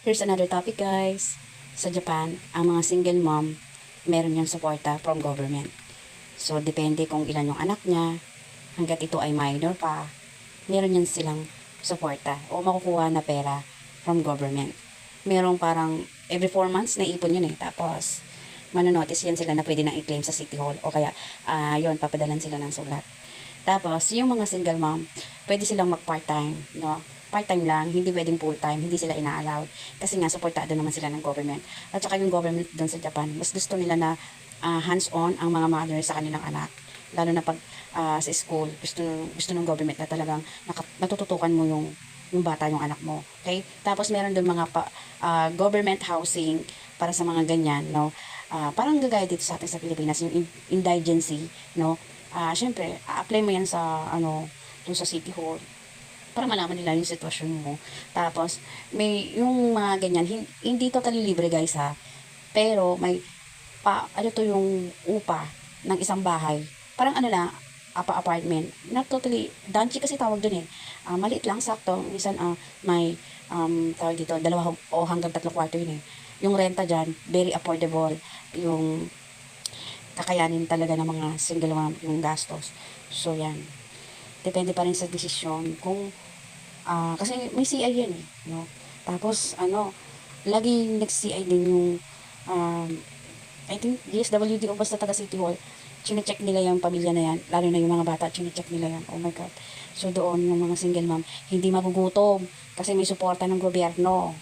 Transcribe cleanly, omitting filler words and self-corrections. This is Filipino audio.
Here's another topic, guys. Sa Japan, ang mga single mom, meron yung suporta from government. So, depende kung ilan yung anak niya, hanggat ito ay minor pa, meron yan silang suporta o makukuha na pera from government. Merong parang every 4 months na ipon yun eh. Tapos, manonotice yan sila na pwede na i-claim sa City Hall o kaya, yun, papadalan sila ng sulat. Tapos, yung mga single mom, pwede silang mag-part-time, no? Part-time lang, hindi pwedeng full-time, hindi sila ina-allowed. Kasi nga, supportado naman sila ng government. At saka yung government doon sa Japan, mas gusto nila na hands-on ang mga mother sa kanilang anak. Lalo na pag sa school, gusto ng government na talagang natututukan mo yung bata, yung anak mo. Okay? Tapos meron doon mga government housing para sa mga ganyan, no? Parang gagaya dito sa atin sa Pilipinas, yung indigency, no? Syempre, apply mo yan sa, dun sa City Hall para malaman nila yung sitwasyon mo. Tapos, may, yung mga ganyan, hindi totally libre guys ha. Pero, may, ano to yung upa ng isang bahay. Parang ano lang, apartment. Not totally, dungy kasi tawag dun eh. Maliit lang, sakto. Minsan, may, tawag dito, 2 o hanggang 3 kwarto yun eh. Yung renta dyan, very affordable. Yung kakayanin talaga ng mga single mom yung gastos. So, yan. Depende pa rin sa desisyon kung kasi may CI yan eh, no? Tapos laging nag-CI din yung I think DSWD o basta taga City Hall. Chine-check nila yung pamilya na yan, lalo na yung mga bata, chine-check nila yan. Oh my God. So doon yung mga single mom hindi magugutom kasi may suporta ng gobyerno.